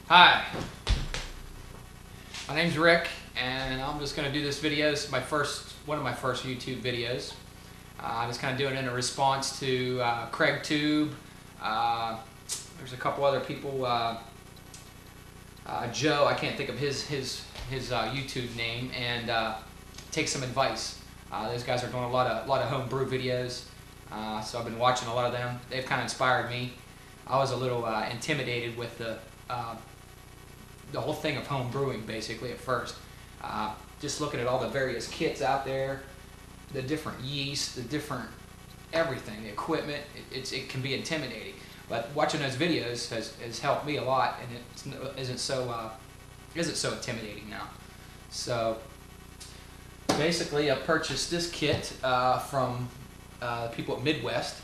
Hi, my name's Rick, and I'm just going to do this video. This is one of my first YouTube videos. I'm just kind of doing it in a response to Craig Tube. There's a couple other people. Joe, I can't think of his YouTube name, and take some advice. Those guys are doing a lot of home brew videos, so I've been watching a lot of them. They've kind of inspired me. I was a little intimidated with the whole thing of home brewing, basically, at first. Just looking at all the various kits out there, the different yeast, the different everything, the equipment, it can be intimidating. But watching those videos has helped me a lot, and it isn't so intimidating now. So basically, I purchased this kit from people at Midwest.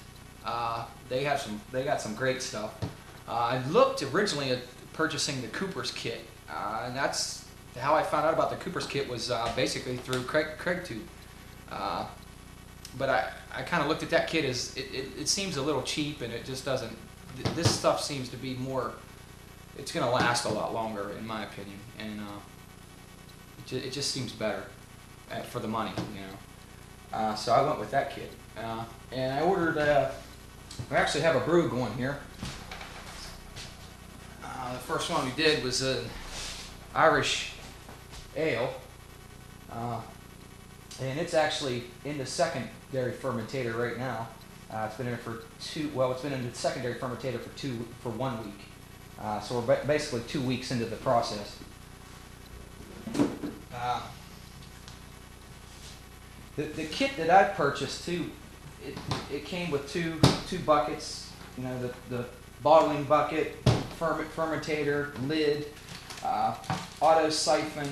They got some great stuff. I looked originally at purchasing the Cooper's kit, and that's how I found out about the Cooper's kit, was basically through Craig Tube. But I kind of looked at that kit as it seems a little cheap, and it just doesn't. This stuff seems to be more. It's going to last a lot longer, in my opinion, and it just seems better for the money, you know. So I went with that kit, and I ordered. We actually have a brew going here. The first one we did was an Irish Ale, and it's actually in the secondary fermentator right now. It's been in it for it's been in the secondary fermentator for 1 week. So we're basically 2 weeks into the process. The kit that I purchased too, it came with two buckets. You know, the bottling bucket, fermentator, lid, auto siphon,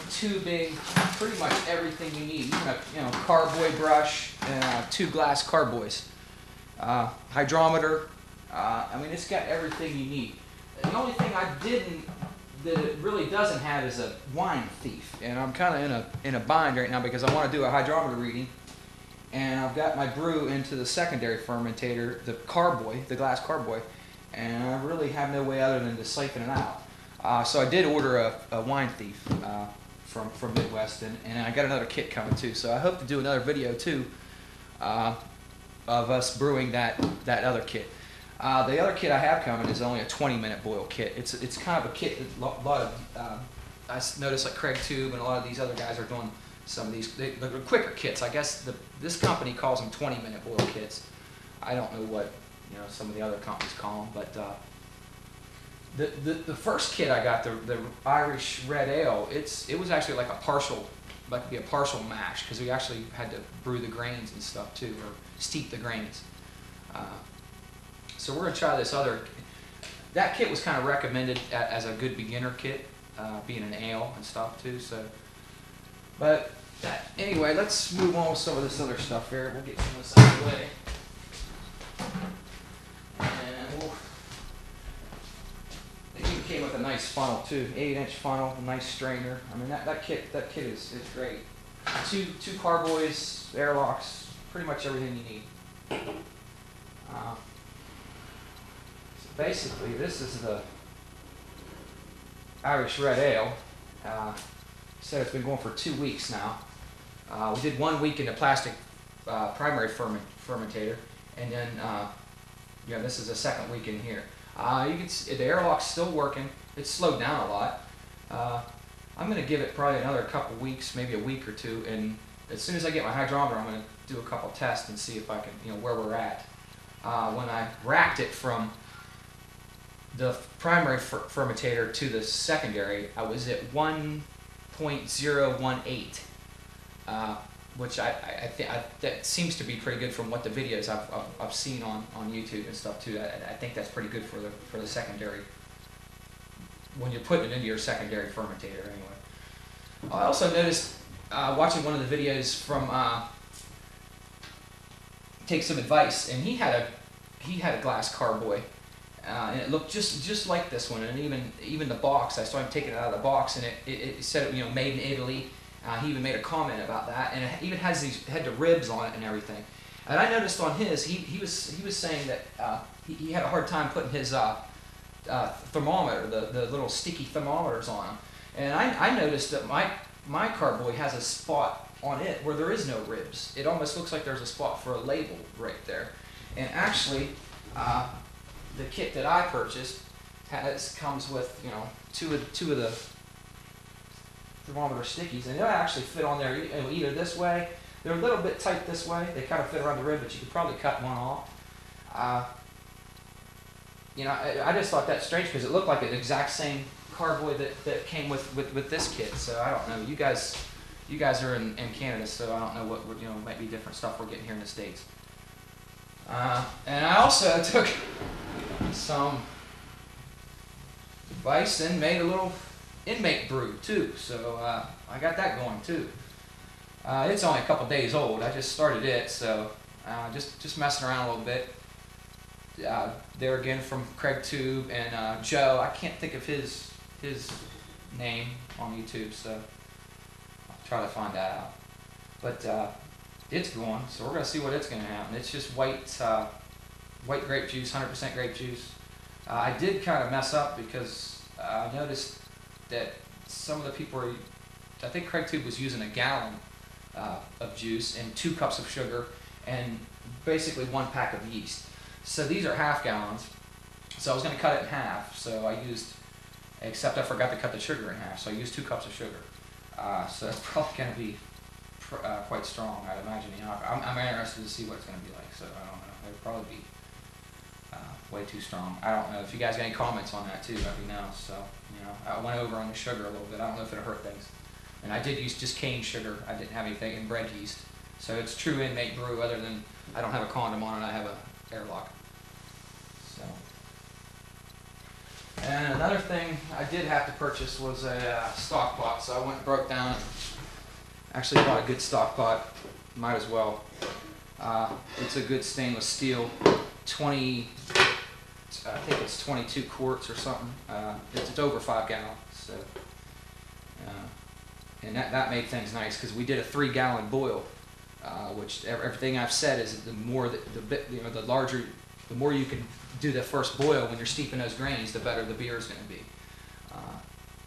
tubing, pretty much everything you need. Even a carboy brush and 2 glass carboys, hydrometer. I mean, it's got everything you need. The only thing that it really doesn't have is a wine thief, and I'm kind of in a bind right now because I want to do a hydrometer reading. And I've got my brew into the secondary fermentator, the carboy, the glass carboy, and I really have no way other than to siphon it out. So I did order a wine thief from Midwest, and I got another kit coming too. So I hope to do another video too of us brewing that other kit. The other kit I have coming is only a 20-minute boil kit. It's kind of a kit that a lot of I noticed like Craig Tube and a lot of these other guys are doing. Some of these, the quicker kits, I guess this company calls them 20-minute boil kits. I don't know what some of the other companies call them, but the first kit I got, the Irish Red Ale, it was actually like could be a partial mash, because we actually had to brew the grains and stuff too, or steep the grains. So we're gonna try this other. That kit was kind of recommended as a good beginner kit, being an ale and stuff too. So. But anyway, let's move on with some of this other stuff here. We'll get some of this out of the way. And it even came with a nice funnel too, 8-inch funnel, a nice strainer. I mean that kit is great. Two carboys, airlocks, pretty much everything you need. So basically, this is the Irish Red Ale. Said it's been going for 2 weeks now. We did 1 week in the plastic primary fermentator, and then this is the second week in here. You can see the airlock's still working. It's slowed down a lot. I'm going to give it probably another couple weeks, maybe a week or two, and as soon as I get my hydrometer, I'm going to do a couple tests and see if I can, where we're at. When I racked it from the primary fermentator to the secondary, I was at 1.018, which I think that seems to be pretty good from what the videos I've seen on YouTube and stuff too. I think that's pretty good for the secondary, when you're putting it into your secondary fermentator anyway. I also noticed watching one of the videos from Take Some Advice, and he had a glass carboy. And it looked just like this one, and even the box. I saw him taking it out of the box, and it said made in Italy. He even made a comment about that, and it even had the ribs on it and everything. And I noticed on his, he was saying that he had a hard time putting his thermometer, the little sticky thermometers on them. And I noticed that my carboy has a spot on it where there is no ribs. It almost looks like there's a spot for a label right there. And actually, the kit that I purchased comes with, you know, two of the thermometer stickies, and they'll actually fit on there either this way. They're a little bit tight this way. They kind of fit around the rib, but you could probably cut one off. You know, I just thought that strange because it looked like an exact same carboy that came with this kit. So I don't know. You guys are in Canada, so I don't know what might be different stuff we're getting here in the States. And I also took some advice and made a little inmate brew too. So I got that going too. It's only a couple days old. I just started it, so just messing around a little bit. There again from Craig Tube and Joe. I can't think of his name on YouTube, so I'll try to find that out. But it's going, so we're gonna see what it's gonna happen. It's just white grape juice, 100% grape juice. I did kind of mess up because I noticed that some of the people were, I think Craig Tube was using a gallon of juice and 2 cups of sugar and basically 1 pack of yeast. So these are half gallons. So I was going to cut it in half. So I used, except I forgot to cut the sugar in half. So I used 2 cups of sugar. So it's probably going to be quite strong, I'd imagine. You know, I'm interested to see what it's going to be like. So I don't know. It'll probably be way too strong. I don't know. If you guys got any comments on that too, let me know. So, you know, I went over on the sugar a little bit. I don't know if it'll hurt things. And I did use just cane sugar. I didn't have anything in bread yeast. So it's true inmate brew, other than I don't have a condom on it. I have a airlock. So. And another thing I did have to purchase was a stock pot. So I went and broke down and actually bought a good stock pot. Might as well. It's a good stainless steel, 20. I think it's 22 quarts or something. It's over 5 gallons. So, and that made things nice because we did a 3-gallon boil, which everything I've said is the more the larger, the more you can do the first boil when you're steeping those grains, the better the beer is going to be.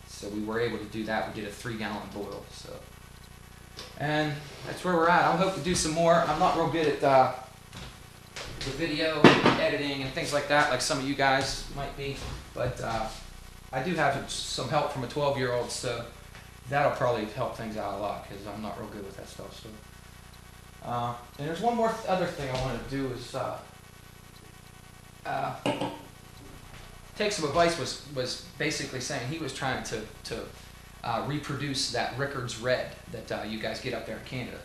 So we were able to do that. We did a 3-gallon boil. So, and that's where we're at. I hope to do some more. I'm not real good at the video editing and things like that, like some of you guys might be, but I do have some help from a 12-year-old, so that'll probably help things out a lot because I'm not real good with that stuff. So, and there's one more other thing I want to do is take some advice. Was basically saying he was trying to reproduce that Rickards Red that you guys get up there in Canada.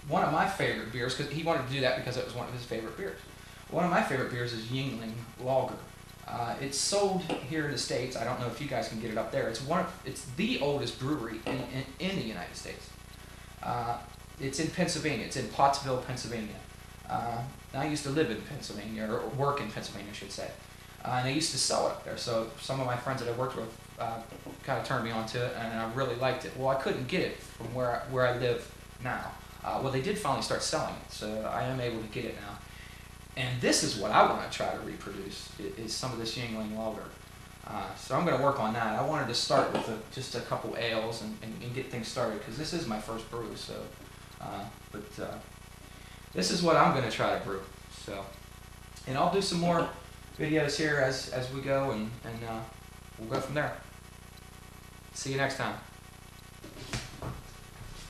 One of my favorite beers, because he wanted to do that because it was one of his favorite beers. One of my favorite beers is Yuengling Lager. It's sold here in the States. I don't know if you guys can get it up there. It's the oldest brewery in the United States. It's in Pennsylvania. It's in Pottsville, Pennsylvania. I used to live in Pennsylvania, or work in Pennsylvania, I should say. And they used to sell it up there. So some of my friends that I worked with kind of turned me on to it, and I really liked it. Well, I couldn't get it from where I live now. Well, they did finally start selling it, so I am able to get it now. And this is what I want to try to reproduce, is some of this Yuengling Lager. So I'm going to work on that. I wanted to start with just a couple ales and get things started, because this is my first brew. So, this is what I'm going to try to brew. So, and I'll do some more videos here as we go, and we'll go from there. See you next time.